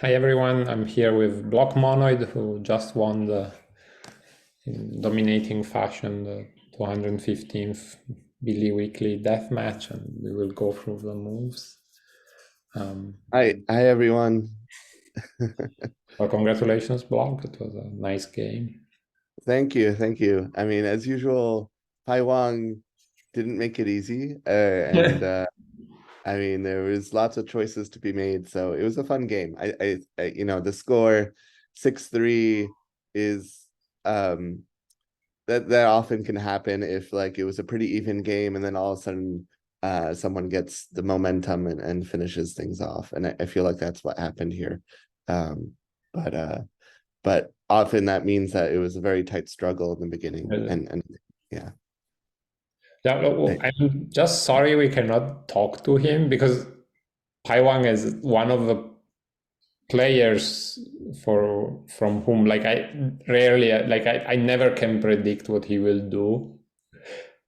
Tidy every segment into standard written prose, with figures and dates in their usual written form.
Hi everyone, I'm here with blockmonoid, who just won in dominating fashion the 215th Billy Weekly Deathmatch, and we will go through the moves. Hi everyone. Well, congratulations, Block. It was a nice game. Thank you. I mean, as usual, pyhuang didn't make it easy, and I mean, there was lots of choices to be made, so it was a fun game. The score 6-3 is um that often can happen if like it was a pretty even game, and then all of a sudden, someone gets the momentum and finishes things off, and I feel like that's what happened here. Um, but but often that means that it was a very tight struggle in the beginning, and yeah. Yeah, well, I'm just sorry we cannot talk to him because Pyhuang is one of the players from whom I rarely I never can predict what he will do.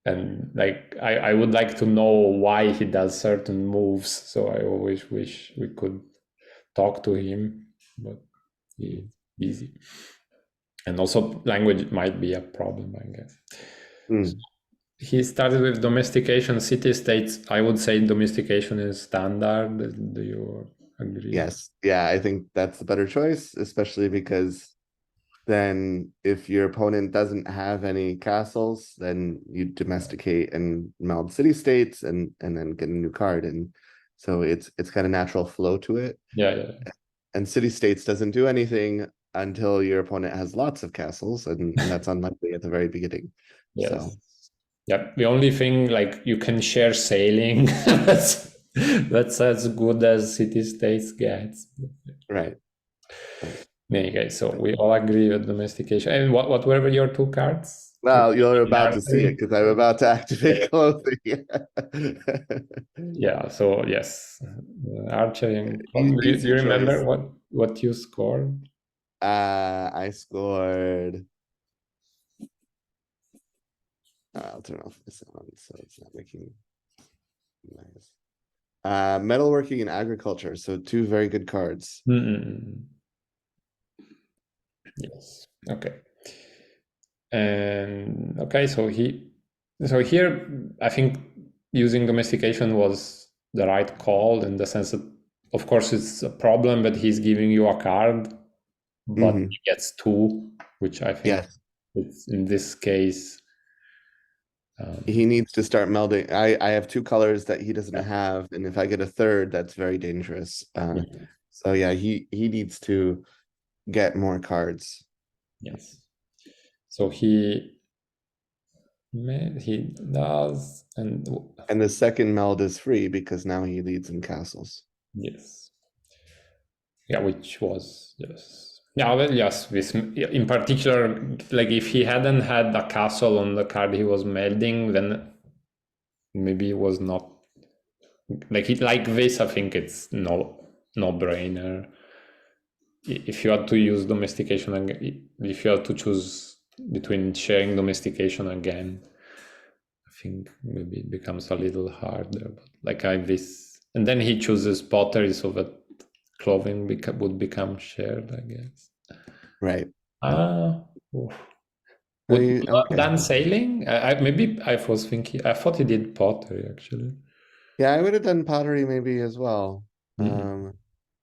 And I would like to know why he does certain moves, so I always wish we could talk to him, but he's busy. And also language might be a problem, I guess. So Mm, he started with domestication, city states. I would say domestication is standard. Do you agree? yes, yeah, I think that's the better choice, especially because then if your opponent doesn't have any castles, then you domesticate and meld city states and then get a new card. And so it's got a natural flow to it. Yeah, yeah. And city states doesn't do anything until your opponent has lots of castles, and that's unlikely at the very beginning. Yes. So Yep. The only thing, like, you can share sailing. That's as good as city states gets. right, right. In any case, so we all agree with domestication. And what were your two cards? Well, you're about to see it Archery? because I'm about to activate clothing. Yeah, so yes, archery and do Easy you remember choice. what you scored? I scored. I'll turn off the sound so it's not making noise. Metalworking and agriculture. So two very good cards. Mm-mm. Yes. Okay. And okay, so here I think using domestication was the right call in the sense that, of course, it's a problem, but he's giving you a card, but Hmm. he gets two, which I think Yes, it's in this case. he needs to start melding. I have two colors that he doesn't Yeah, have, and if I get a third, that's very dangerous. yeah, So yeah, he needs to get more cards. yes. So he does, and And the second meld is free because now he leads in castles. yes, yeah, which was yes, yeah, well, yes. With in particular, like if he hadn't had a castle on the card he was melding, then maybe it was not like it like this. I think it's no brainer. If you had to use domestication and if you had to choose between sharing domestication again, I think maybe it becomes a little harder. But like I this, and then he chooses pottery, so that clothing would become shared, I guess. Right. Ah, oof. So Would you have okay. done sailing? Maybe I was thinking. I thought he did pottery actually. Yeah, I would have done pottery maybe as well. Mm-mm.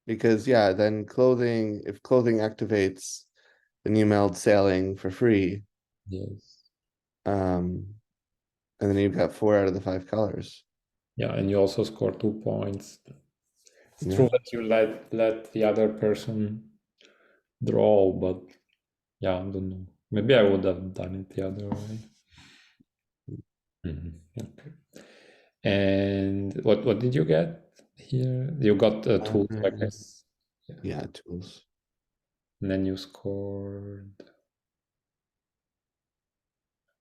Because yeah, then clothing, if clothing activates, then you meld sailing for free. Yes. Um, and then you've got four out of the five colors. Yeah, and you also score 2 points. It's Yeah. true that you let the other person draw, but yeah, I don't know. Maybe I would have done it the other way. Mhm. Okay. And what did you get here? You got two, I Uh, guess. Yeah. yeah, tools. And then you scored.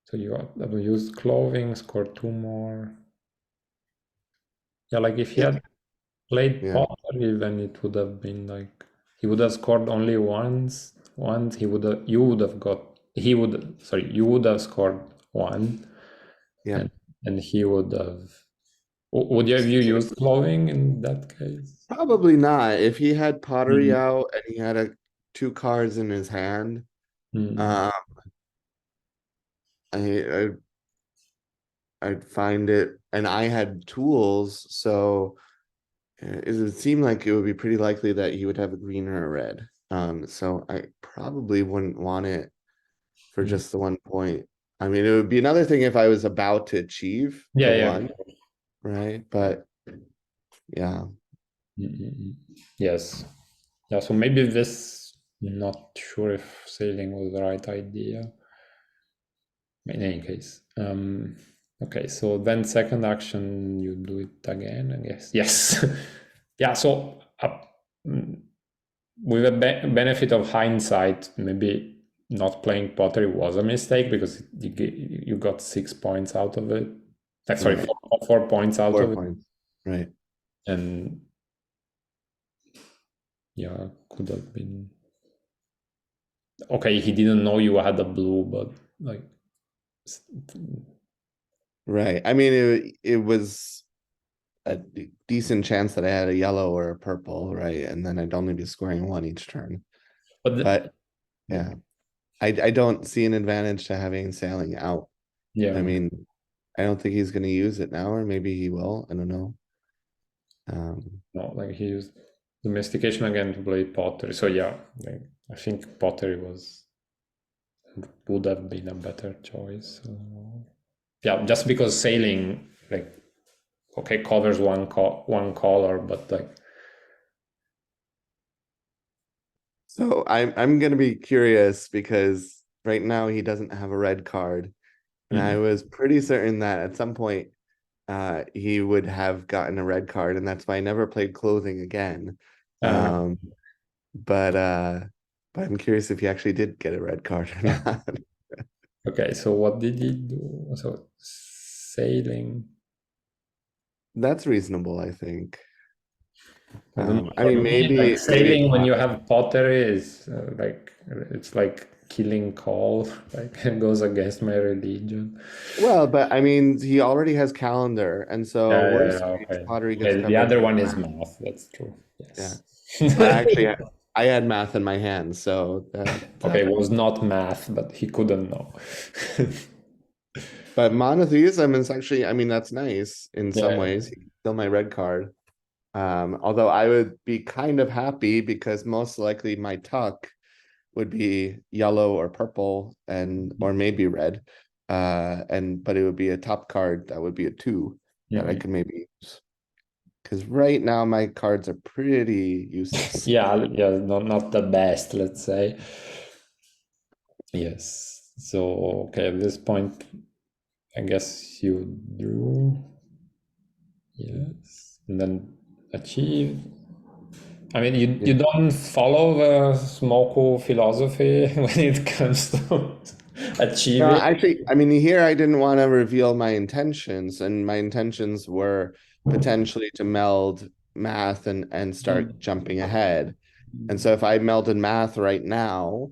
So you used clothing, scored two more. Yeah, like if he Yeah, had played yeah, pottery, then it would have been like he would have scored only once. Once he would have, you would have got. He would. Sorry, you would have scored one, yeah. and he would have. Would you have you used clothing in that case? Probably not. If he had pottery Mm, out and he had two cards in his hand, mm, uh, I I'd find it, and I had tools, so it would seem like it would be pretty likely that he would have a green or a red. So I probably wouldn't want it for mm. just the 1 point. I mean, it would be another thing if I was about to achieve Yeah, the yeah. one, right? But yeah. Mm, mm, mm. Yes. Yeah, so maybe this, not sure if sailing was the right idea. In any case. Okay, so then second action, you do it again, I guess. Yes. Yeah, so mm, with a benefit of hindsight, maybe not playing pottery was a mistake because you got 6 points out of it. Like, sorry, Right. 4 points out of it. 4 points. Right. And yeah, could have been. Okay, he didn't know you had a blue, but like, Right. I mean, it was a decent chance that I had a yellow or a purple, right? And then I'd only be scoring one each turn. but But yeah, yeah, I don't see an advantage to having sailing out. I yeah. mean, I don't think he's going to use it now, or maybe he will. I don't know. No, like he used domestication again to play pottery. So yeah, like, I think pottery would have been a better choice. Yeah, just because sailing, like, okay, covers one color, but like, So I'm going to be curious because right now he doesn't have a red card, and I mm, was pretty certain that at some point he would have gotten a red card, and that's why I never played clothing again. uh, Um, but uh, but I'm curious if he actually did get a red card or not. okay. So what did he do? So sailing. That's reasonable, I think. I don't know. I For mean, me, like maybe sailing when you have pottery is like it's like killing coal. Like it goes against my religion. well, but I mean, he already has calendar, and so Yeah, worst case, okay. pottery gets Okay, the covered other by one is math. math. That's true. Yeah, Yes. I actually I had math in my hands, so Okay, that. it was not math, but he couldn't know. But monotheism is actually, I mean, that's nice in some Yeah. ways. He can still my red card. Although I would be kind of happy because most likely my tuck would be yellow or purple and or maybe red. And but it would be a top card that would be a two that I Mhm. could maybe use. Because right now my cards are pretty useless. Yeah, yeah, not the best, let's say. Yes. So, okay, at this point, I guess you drew. Yes. And then achieve. I mean, you Yeah. don't follow the Smoko philosophy when it comes to No, achieving. actually, I mean, here I didn't want to reveal my intentions, and my intentions were potentially to meld math and start jumping ahead. And so if I melded math right now,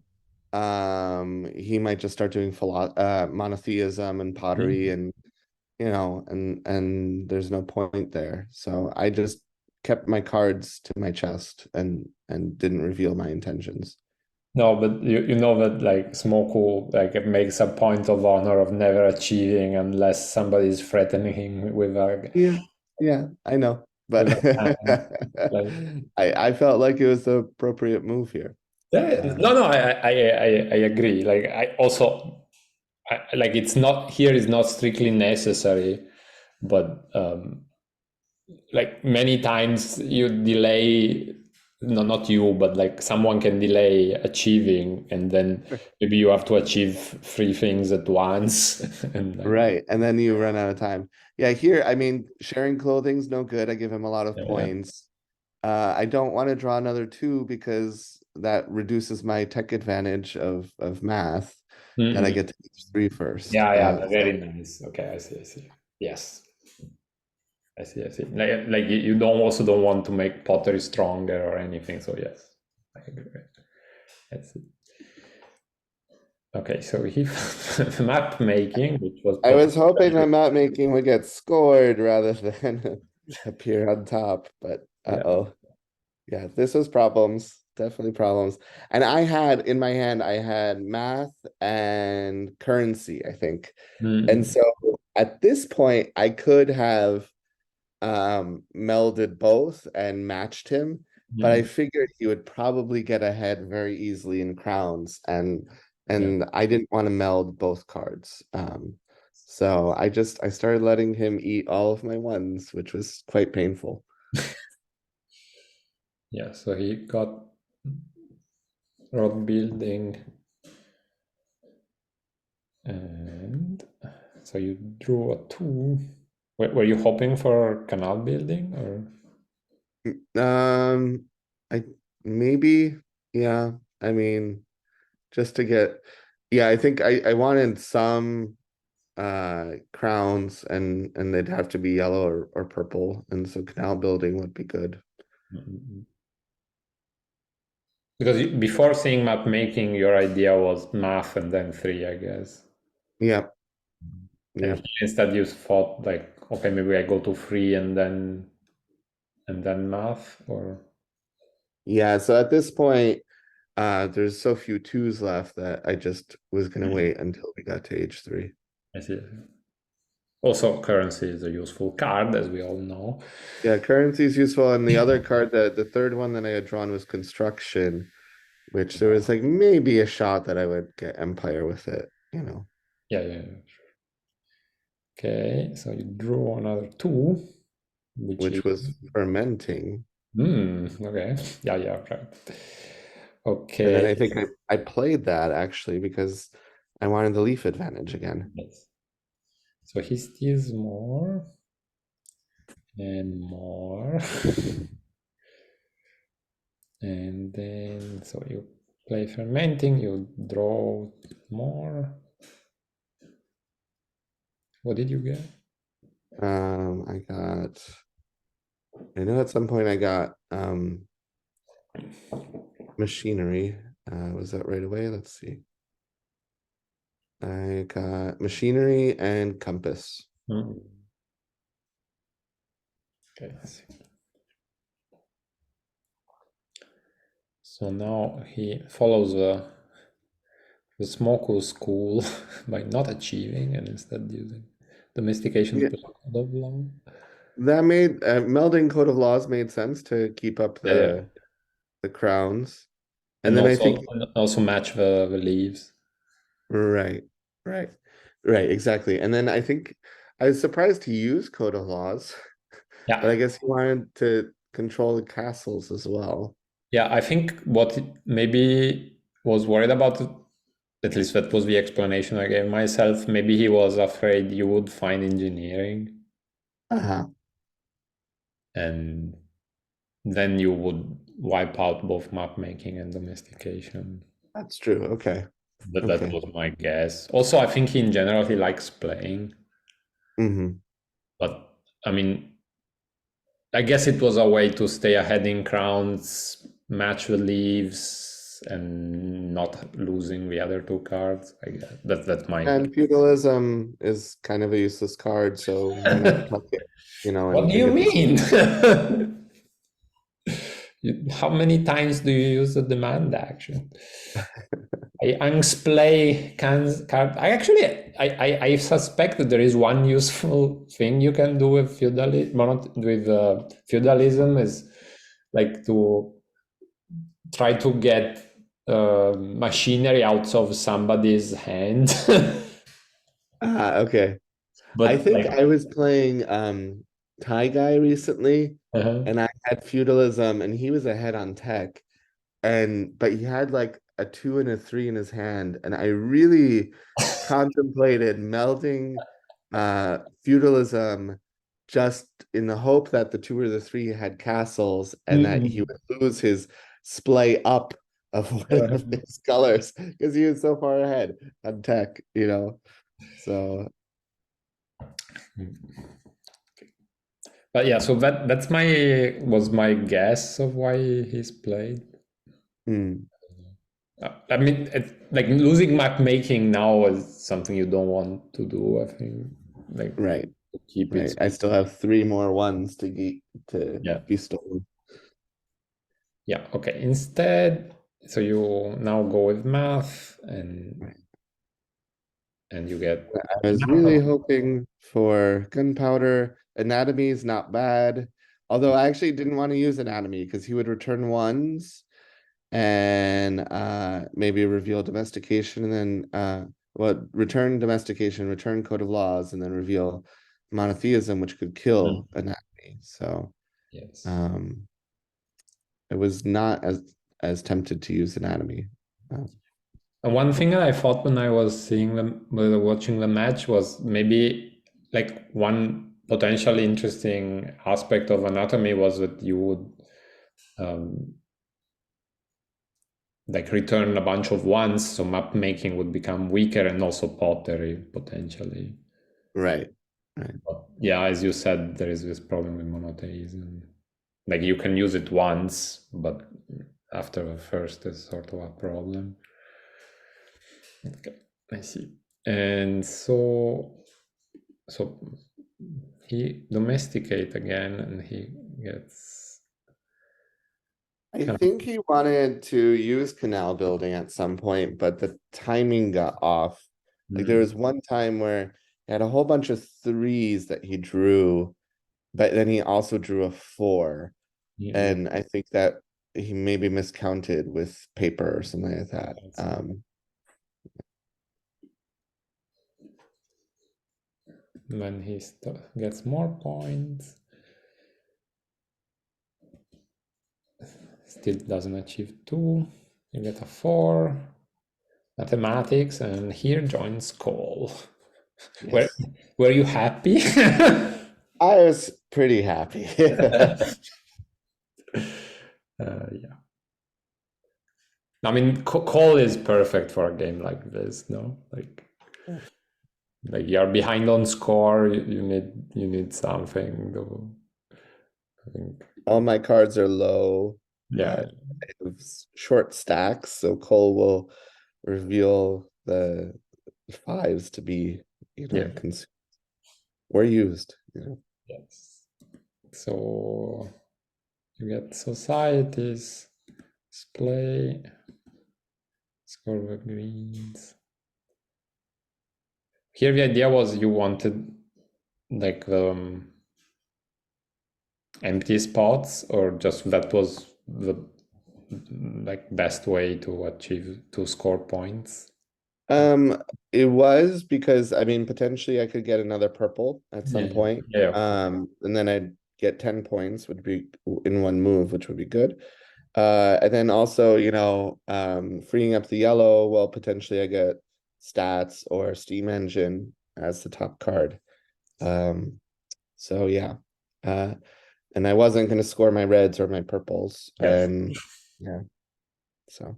he might just start doing monotheism and pottery, and and there's no point there. So I just kept my cards to my chest and didn't reveal my intentions. No, but you know that like Smoko like it makes a point of honor of never achieving unless somebody is threatening him Yeah, yeah, I know, but with a hand. Like I felt like it was the appropriate move here. yeah, Uh, no, I agree. Like I also like it's not here is not strictly necessary, but like many times you delay. No, not you, but like someone can delay achieving, and then maybe you have to achieve three things at once, and like right, and then you run out of time. Yeah, here, I mean, sharing clothing's no good. I give him a lot of yeah. points. I don't want to draw another two because that reduces my tech advantage of math that I Mm-mm. get to use three first. Yeah, yeah, very nice. Okay, I see. Yes, I see. Like you don't also don't want to make pottery stronger or anything. So yes, I agree. I see. Okay, so he map making, which was I was potentially hoping that map making would get scored rather than appear on top, but yeah. uh-oh. Yeah, this was problems, definitely problems. And I had in my hand, I had math and currency, I think. And Mm, so at this point, I could have melded both and matched him, but I mm, figured he would probably get ahead very easily in crowns, yeah. and I didn't want to meld both cards. So I started letting him eat all of my ones, which was quite painful. Yeah, so he got road building, and so you drew a two. Were you hoping for canal building or? Um, I maybe, yeah. I mean, just to get, yeah, I think I wanted some crowns, and they'd have to be yellow or purple, and so canal building would be good. Mm, because before seeing map making, your idea was math and then three, I guess. Yeah, And yeah, instead you thought like, okay, maybe I go to three and then math, or yeah. So at this point, there's so few twos left that I just was gonna mm, wait until we got to age three. I see. Also, currency is a useful card, as we all know. Yeah, currency is useful, and the other card, the third one that I had drawn was construction, which there was like maybe a shot that I would get empire with it, you know, Yeah, yeah, yeah. Okay, so you draw another two, which is which was fermenting. okay. Yeah, yeah, right. And then Okay. I think I played that actually because I wanted the leaf advantage again. Yes. So he steals more and more. And then, so you play fermenting, you draw more. What did you get? I got, I know at some point I got machinery. Was that right away? Let's see. I got machinery and compass. Hmm. Okay, let's see. So now he follows the Smoko school by not achieving and instead using domestication Yeah, plus code of law. that made melding Code of Laws made sense to keep up Yeah, yeah. the crowns. And And then I think also match the leaves. right, right, right, exactly. And then I think I was surprised to use Code of Laws, but Yeah. I guess he wanted to control the castles as well. Yeah, I think what maybe was worried about, at least that was the explanation I gave myself. Maybe he was afraid you would find engineering Uh-huh. and then you would wipe out both map making and domestication. That's true. Okay. That Okay. was my guess. Also, I think in general he likes playing, Hmm. but I mean, I guess it was a way to stay ahead in crowns, match the leaves, and not losing the other two cards. I guess that's my. And feudalism is kind of a useless card, so why not tuck it, you know, What do and you get this. mean? How many times do you use the demand action? I unsplay card. I actually, I suspect that there is one useful thing you can do with feudalism is like to try to get machinery out of somebody's hand. Ah, okay. I But think like, I was playing Thai Guy recently, uh-huh. and I had feudalism, and he was ahead on tech, and but he had like a two and a three in his hand, and I really contemplated melding feudalism just in the hope that the two or the three had castles and that he Mm-mm. would lose his splay up of one of Uh-huh. his colors because he was so far ahead on tech, you know. So But yeah, so that's my was my guess of why he's played. hmm, I mean, like losing map making now is something you don't want to do. I think like right, to keep it. right. I still have three more ones to Yeah. be stolen. Yeah, okay. Instead, so you now go with math Right. and you get I was really hoping for gunpowder. Anatomy is not bad. Although I actually didn't want to use anatomy because he would return ones and maybe reveal domestication and then well, return domestication, return code of laws, and then reveal monotheism, which could Mm, kill anatomy. So yes. um I was not as tempted to use anatomy. Uh, And one thing that I thought when I was seeing them, watching the match was maybe like one potentially interesting aspect of anatomy was that you would um, like return a bunch of ones, so map making would become weaker and also pottery potentially. right, right. But yeah, as you said, there is this problem with monotheism. Like you can use it once, but after the first is sort of a problem. Okay, I see. And so he domesticate again, and he gets I kind think he wanted to use canal building at some point, but the timing got off. Like there of was one time where he had a whole bunch of threes that he drew, but then he also drew a four. yeah, And I think that he maybe miscounted with paper or something like that. when he gets more points, still doesn't achieve two. You get a four. Mathematics, and here joins Cole. Were Yes. were you happy? I was pretty happy. Yeah. I mean, Cole is perfect for a game like this. No, like you're behind on score. You need something. I think. All my cards are low. Yeah. I have short stacks, so Cole will reveal the fives to be, Yeah. consumed or used. Yes. So you get societies, display, score the greens. Here the idea was you wanted like empty spots, or just that was the like best way to score points. Um, it was because I mean potentially I could get another purple at Yeah, some yeah, point. yeah, of course. And then I'd get 10 points, would be in one move, which would be good. And then also, freeing up the yellow, well, potentially I get stats or steam engine as the top card. Um, so yeah. Uh, and I wasn't going to score my reds or my purples. Yes. And yeah, so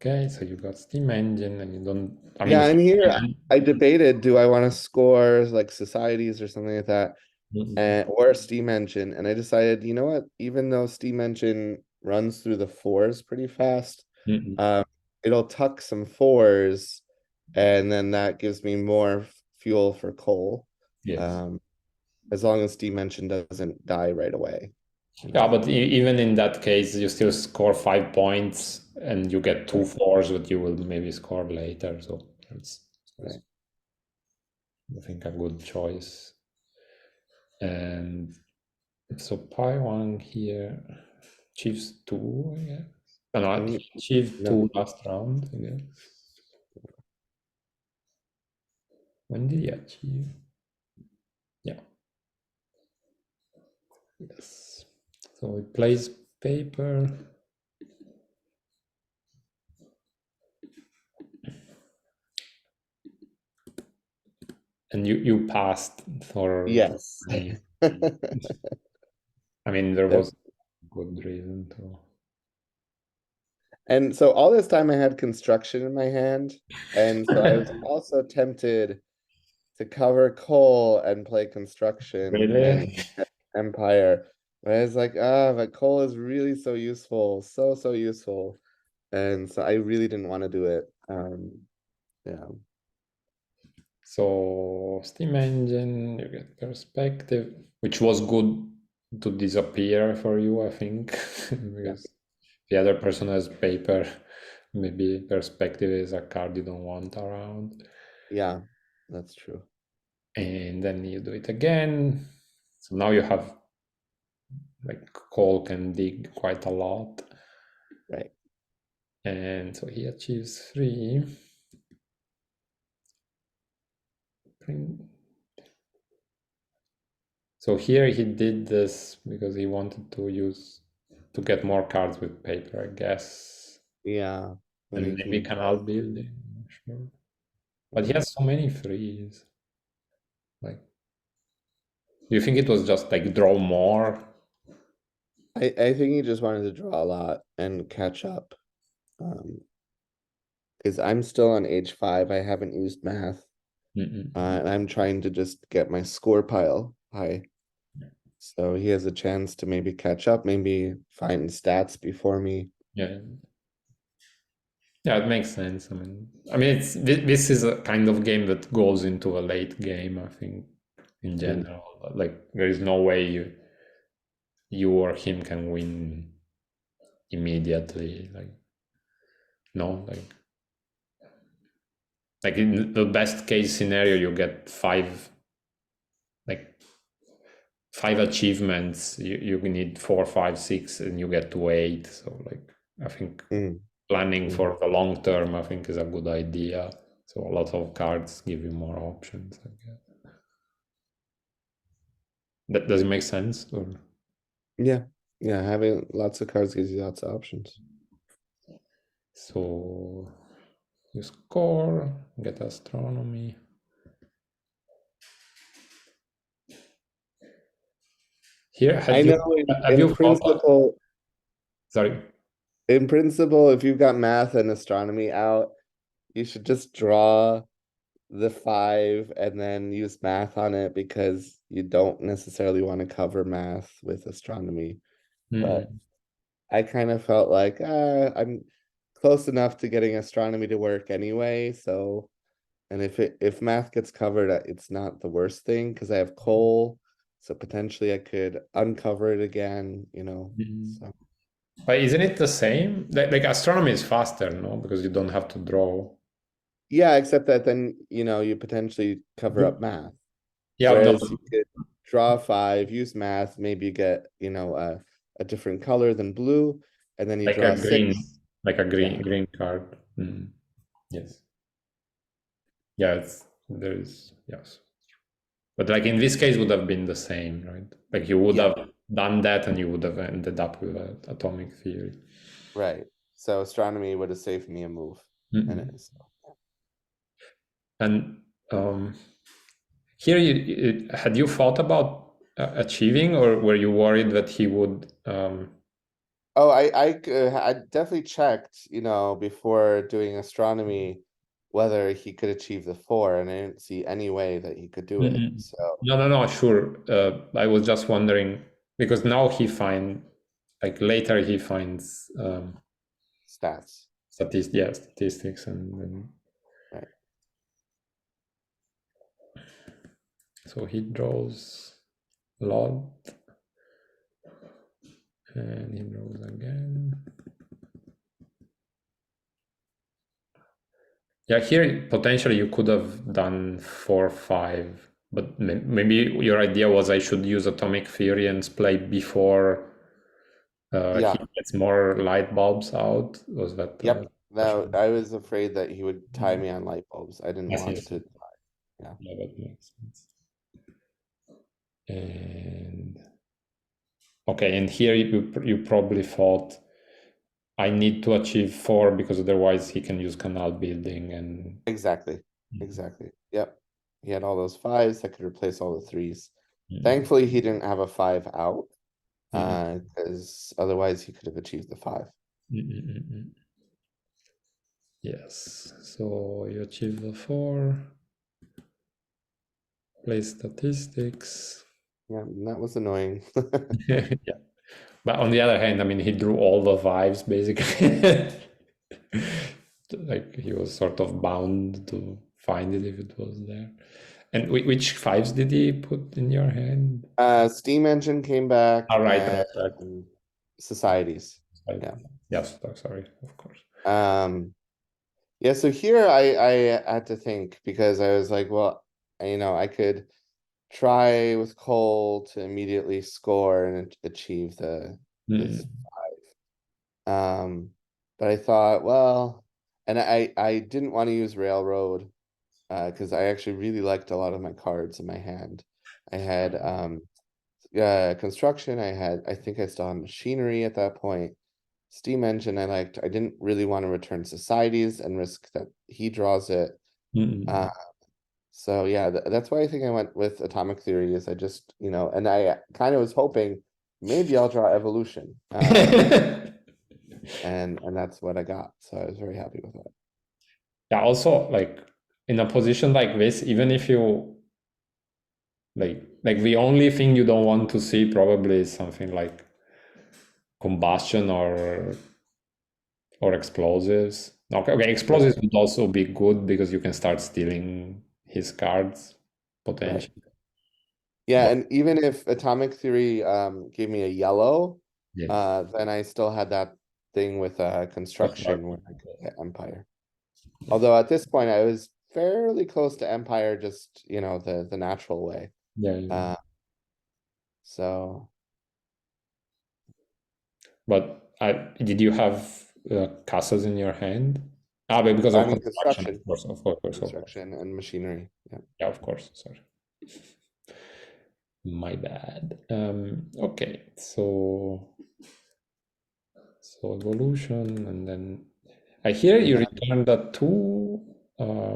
Okay, so you got Steam Engine, and you don't. I mean, yeah, and here even, I debated, do I want to score like societies or something like that, mm, and or Steam Engine, and I decided, you know what, even though Steam Engine runs through the fours pretty fast, mm, um, it'll tuck some fours, and then that gives me more fuel for coal, yes, um, as long as Steam Engine doesn't die right away, you yeah, know. but even in that case, you still score 5 points, and you get two Right, fours that you will maybe score later. So it's right. I think a good choice. And so pyhuang here achieves two, I guess. Oh, no, Mm, he achieved no, two last round, I guess. When did he achieve? Yeah, yes. So he plays paper, and you passed for yes. me. I mean, there was good reason to. And so all this time I had construction in my hand. And so I was also tempted to cover coal and play construction and Really? empire. But I was like, but coal is really so useful, so, so useful. And so I really didn't want to do it. Yeah. So Steam Engine, you get perspective, which was good to disappear for you, I think, Yeah. because the other person has paper. Maybe perspective is a card you don't want around. Yeah, that's true. And then you do it again. So now you have like Cole can dig quite a lot. Right. And so he achieves 3. So here he did this because he wanted to use to get more cards with paper, I guess. Yeah. Then And he maybe can canal draw. building, I'm not sure. But he Mm. has so many frees. Like, do you think it was just like draw more? I think he just wanted to draw a lot and catch up. Because I'm still on H5. I haven't used math. Mm-mm. And I'm trying to just get my score pile high. So he has a chance to maybe catch up, maybe find stats before me. Yeah, yeah, it makes sense. I mean, this is a kind of game that goes into a late game. I think in Mm, general, like there is no way you or him can win immediately. Like no, like in the best case scenario, you get like 5 achievements. You need 4, 5, 6, and you get to 8. So like I think mm, planning mm. for the long term, I think, is a good idea. So a lot of cards give you more options, I guess. That does it make sense? Or Yeah. Yeah. Having lots of cards gives you lots of options. so you score, get astronomy. Here, I had you know have you thought? Sorry. in principle, if you've got math and astronomy out, you should just draw the 5 and then use math on it because you don't necessarily want to cover math with astronomy. But Mm, I kind of felt like I'm close enough to getting astronomy to work anyway. So, and if math gets covered, it's not the worst thing because I have coal, so potentially I could uncover it again. mm. So But isn't it the same? Like astronomy is faster, no? Because you don't have to draw. yeah, except that then you potentially cover up math. Yeah, no, Whereas you could draw 5, use math, maybe you get a different color than blue, and then you like a draw green, 6. like a Yeah, green card. Yes. Yeah, there's yes. But like in this case would have been the same, right? Like you would yeah, have done that and you would have ended up with an atomic theory. right. So astronomy would have saved me a move, and it Mm-mm. is. And here, had you thought about achieving, or were you worried that he would? Oh, I definitely checked, before doing astronomy, whether he could achieve the 4, and I didn't see any way that he could do it. Mm-mm. So No, no, no, sure. I was just wondering because now like later he finds stats, statistics, and right? so he draws a lot, and he draws again. Yeah, here potentially you could have done 4, 5, but maybe your idea was I should use atomic theory and play before he Yeah, gets more light bulbs out. Was that yep. Now question? I was afraid that he would tie me on light bulbs. I didn't Yes, want yes, to. Yeah, yeah, that makes sense. And okay, and here you probably thought I need to achieve 4 because otherwise he can use canal building and. exactly, exactly. Yep. He had all those 5s that could replace all the 3s. Mm, Thankfully, he didn't have a 5 out, mm, because otherwise he could have achieved the 5. mm, mm, mm, mm. Yes, so you achieve the 4. Play statistics. Yeah, and that was annoying. Yeah. But on the other hand, I mean, he drew all the vibes basically. Like he was sort of bound to find it if it was there. And which fives did he put in your hand? Steam Engine came back All right, and right, right. Societies. Right. Yeah. Yes, sorry, of course. Um, yeah, so here I had to think because I was like, well, I could try with Cole to immediately score and achieve this Mm. but I thought, well, and I didn't want to use Railroad because I actually really liked a lot of my cards in my hand. I had construction, I think I still had machinery at that point. Steam engine I liked. I didn't really want to return societies and risk that he draws it. Mm. Uh, so yeah, that's why I think I went with atomic theory is I just, and I kind of was hoping maybe I'll draw evolution. And that's what I got. So I was very happy with that. Yeah, also like in a position like this, even if you like the only thing you don't want to see probably is something like combustion or explosives. Okay, explosives Right, would also be good because you can start stealing his cards right. potentially. Yeah, But and even if atomic theory gave me a yellow, yes, then I still had that thing with construction where construction. I could get empire. Yes. Although at this point I was fairly close to empire, just the natural way. Yeah, yeah. Uh, so But did you have castles in your hand? Ah, but because I of mean construction, construction, of course. construction and machinery. Yeah. Yeah, of course. Sorry, my bad. Okay, so evolution, and then I hear And you then returned a two.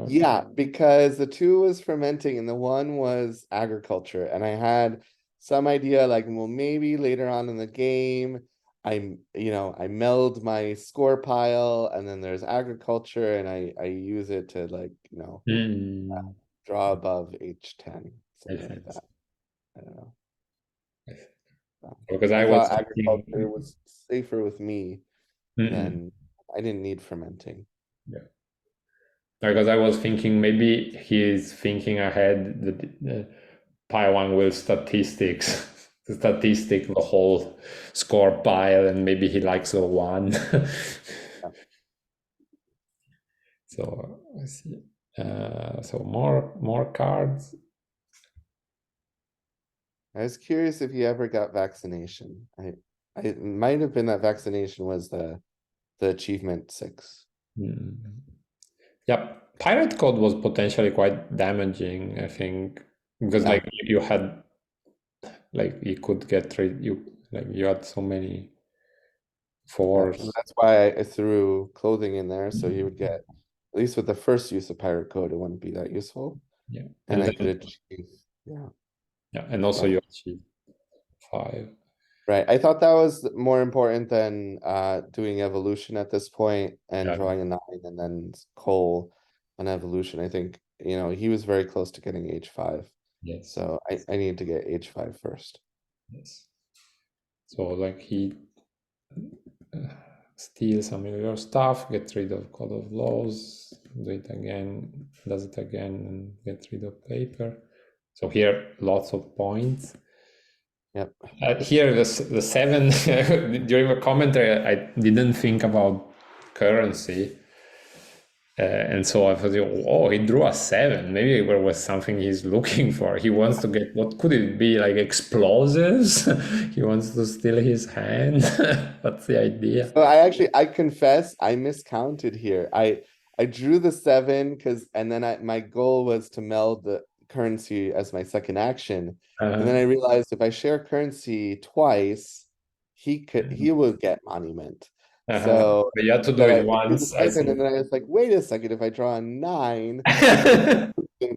yeah, because the two was fermenting and the one was agriculture. And I had some idea like, well, maybe later on in the game, I meld my score pile and then there's agriculture and I use it to like, Hmm, draw above H10, I something like see. that. I don't know. I see. Because I I was thought agriculture thinking, was safer with me mm-mm, than I didn't need fermenting. yeah. Because I was thinking maybe he's thinking ahead that Pyhuang will statistic the whole score pile, and maybe he likes a one. So I see. So more cards. I was curious if you ever got vaccination. I it might have been that vaccination was the achievement 6. Hmm. Yeah, pirate code was potentially quite damaging, I think, because Yeah, like you had like you could get rid you like you had so many yeah. fours. That's why I threw clothing in there so you would get at least with the first use of pirate code, it wouldn't be that useful. Yeah, And and I could then achieve, yeah. yeah, and also So you achieve five. right. I thought that was more important than doing evolution at this point and Yeah, drawing a 9 and then Cole on evolution. I think, he was very close to getting H5. yes, So I need to get H5 first. yes. So like he uh, steals some of your stuff, gets rid of code of laws, do it again, does it again, and gets rid of paper. So here lots of points. Yep. Here, the seven during the commentary, I didn't think about currency, and so I thought, oh, he drew a seven. Maybe there was something he's looking for. He wants to get what could it be like explosives? He wants to steal his hand. What's the idea? So I confess I miscounted here. I drew the 7 because and then my goal was to meld the currency as my second action. And then Uh, I realized if I share currency twice, he will get monument. So but you had to do but it I drew the once, I second and think. then I was like, wait a second, if I draw a 9,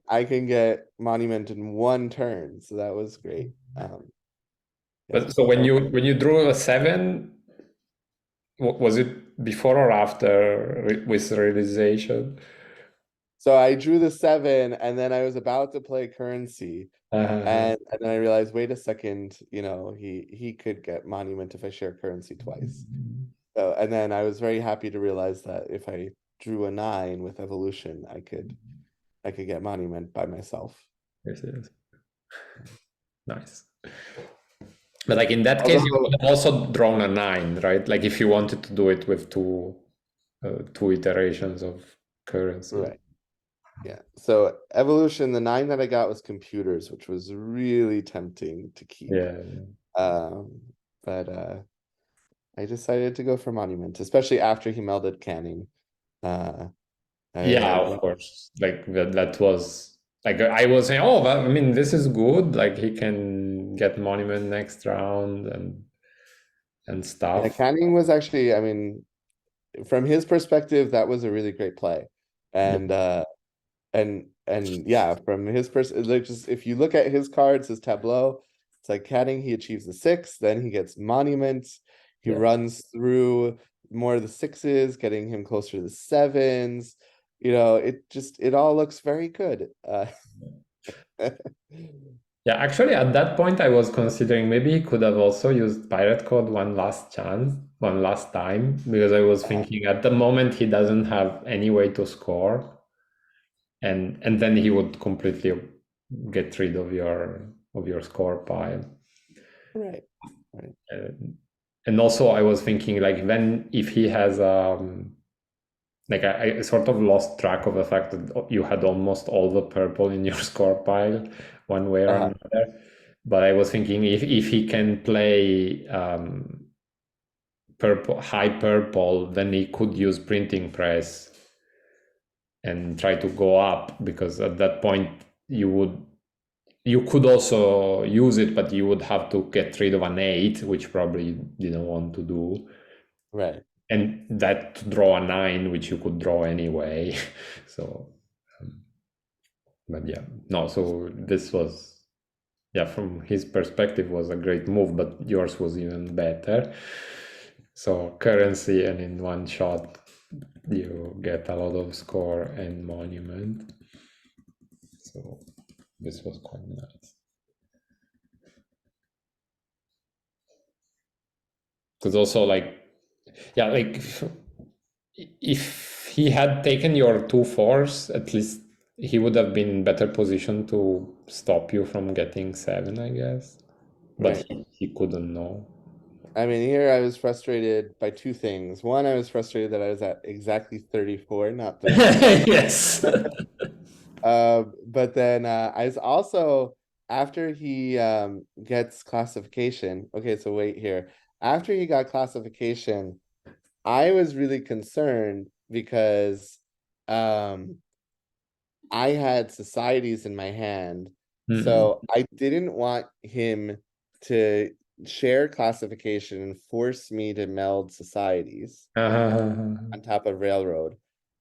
I can get monument in one turn. So that was great. Yeah, But so that was when you drew a seven, was it before or after with realization? so I drew the 7 and then I was about to play currency. Uh, And then I realized, wait a second, he could get monument if I share currency twice. So and then I was very happy to realize that if I drew a 9 with evolution, I could get monument by myself. Yes, yes. Nice. But like in that case, you Although, could have also drawn a nine, right? Like if you wanted to do it with two iterations of currency. right, yeah. So evolution, the nine that I got was computers, which was really tempting to keep. Yeah. Um, but I decided to go for monument, especially after he melded canning. Uh, Yeah, I of went, course. Like that was like I was saying, oh, well, I mean, this is good. Like he can get monument next round and yeah, stuff. canning was actually, I mean, from his perspective, that was a really great play. Yeah. And and yeah, from his person, like just if you look at his cards, his tableau, it's like Canning, he achieves the six, then he gets monument, he Yeah. runs through more of the sixes, getting him closer to the sevens. You know, it all looks very good. Yeah, actually, at that point, I was considering maybe he could have also used Pirate Code one last chance, one last time, because I was thinking at the moment he doesn't have any way to score, and then he would completely get rid of your score pile. Right, right. Uh, and also, I was thinking like then if he has like I sort of lost track of the fact that you had almost all the purple in your score pile, one way or Uh-huh. another. But I was thinking if he can play purple high purple, then he could use printing press and try to go up because at that point you could also use it, but you would have to get rid of an eight, which probably you didn't want to do. Right. And that to draw a nine, which you could draw anyway. So, um, but yeah, no. So this was, yeah, from his perspective, was a great move, but yours was even better. So currency, and in one shot, you get a lot of score and monument. So this was quite nice. Because also, like, yeah, like if he had taken your two fours, at least he would have been in better position to stop you from getting seven, I guess. But Right. he couldn't know. I mean, here I was frustrated by two things. One, I was frustrated that I was at exactly 34, not 35. Yes. But then I was also after he gets classification. Okay, so wait here. After he got classification, I was really concerned because um I had societies in my hand. Mm-mm. So I didn't want him to share classification and force me to meld societies on top of railroad.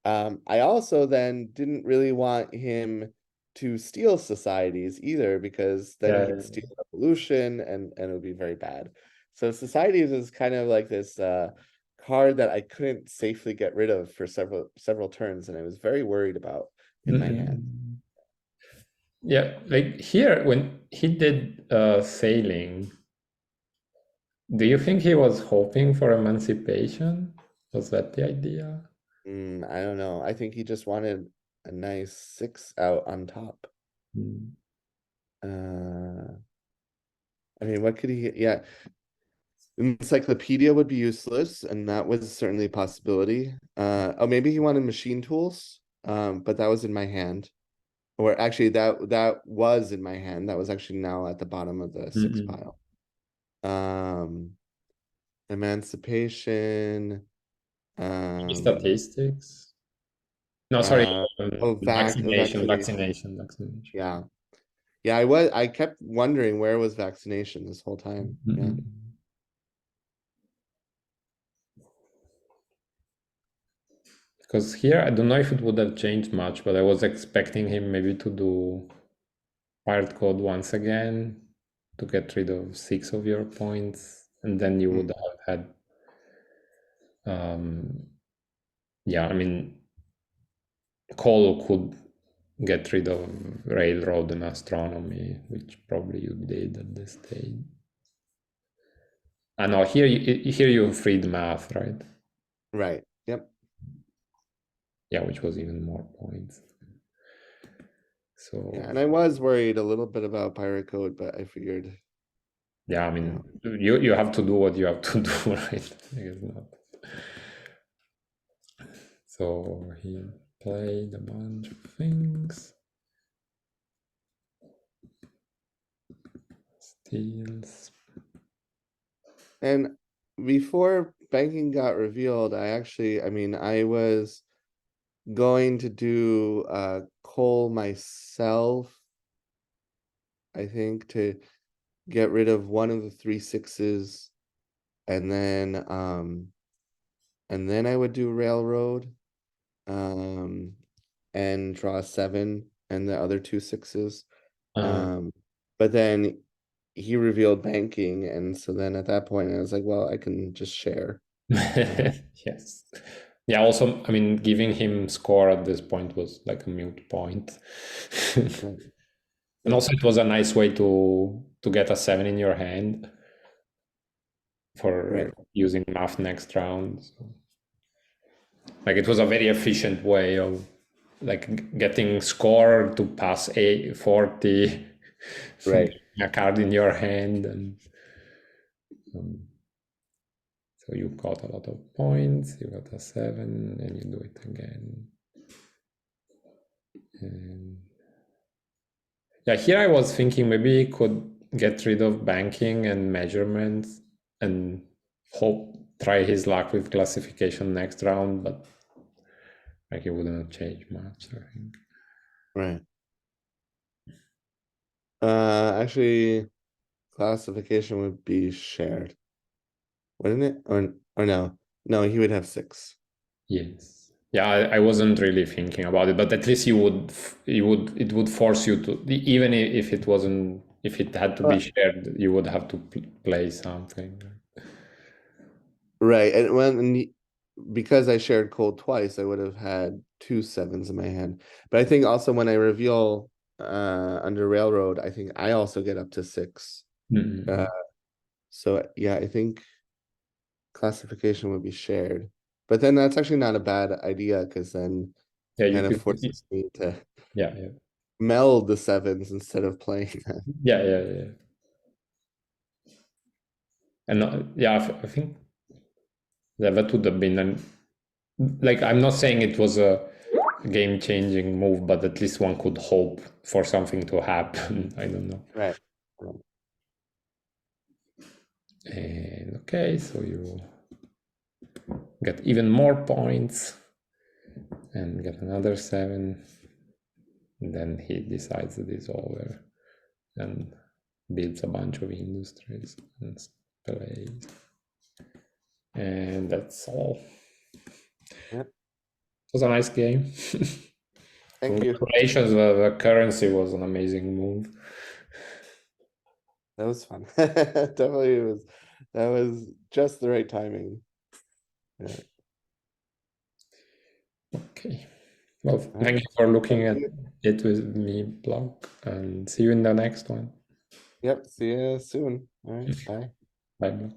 I also then didn't really want him to steal societies either because then he'd Yeah. steal evolution and it would be very bad. So societies is kind of like this card that I couldn't safely get rid of for several turns, and I was very worried about in my hand. Mm-mm. Yeah, like here when he did sailing, do you think he was hoping for emancipation? Was that the idea? I don't know. I think he just wanted a nice six out on top. Mm. Uh, I mean, what could he? Yeah, encyclopedia would be useless, and that was certainly a possibility. Oh, maybe he wanted machine tools, but that was in my hand. Or actually, that was in my hand. That was actually now at the bottom of the six Mm-mm. pile. Um, emancipation. Um, Statistics? No, sorry. uh, oh, Vaccination, vaccination. vaccination, vaccination. Yeah, yeah. I kept wondering where was vaccination this whole time. Yeah. Mm-mm. Because here, I don't know if it would have changed much, but I was expecting him maybe to do pirate code once again to get rid of six of your points, and then you Mm, would have had, yeah, I mean, Cole could get rid of railroad and astronomy, which probably you did at this stage. I know here you freed math, right? right. Yep. Yeah, which was even more points. Yeah, So and I was worried a little bit about pirate code, but I figured, yeah, I you mean, know, you have to do what you have to do, right? I guess not. So he played a bunch of things. Steals. and before banking got revealed, I mean, I was going to do coal myself, I think, to get rid of one of the three sixes, and then I would do railroad, um and draw a seven and the other two sixes. Uh, Um, but then he revealed banking, and so then at that point I was like, well, I can just share. Uh, yes. Yeah, also, I mean, giving him score at this point was like a mute point. right. And Yeah, also it was a nice way to get a seven in your hand right, for using math next round. So, like it was a very efficient way of like getting score to pass a 40, right. a card in your hand, and um, so you got a lot of points. You got a seven, and you do it again. And yeah, here I was thinking maybe he could get rid of banking and measurements and hope try his luck with classification next round, but like it wouldn't change much, I think. Right. Actually, classification would be shared, wouldn't it? Or no, no, he would have six. Yes. Yeah, I wasn't really thinking about it, but at least it would force you to, even if it wasn't, if it had to be Well, shared, you would have to play something. right, and because I shared cold twice, I would have had two sevens in my hand. But I think also when I reveal under railroad, I think I also get up to six. Uh, Mm. so yeah, I think classification would be shared. But then that's actually not a bad idea because then Yeah, you kind of could, forces me to yeah, yeah, meld the sevens instead of playing them. yeah, yeah, yeah. And yeah, I think that would have been like, I'm not saying it was a game-changing move, but at least one could hope for something to happen. I don't know. Right. Right. And okay, so you get even more points and get another seven. And then he decides that it's over and builds a bunch of industries and plays. And that's all. Yep. It was a nice game. Thank you. Congratulations, the currency was an amazing move. That was fun. Definitely was that was just the right timing. Yeah. Okay. Well, All right. thank you for looking Thank at you. it with me, blog, and see you in the next one. Yep. See you soon. All right. Bye. Bye.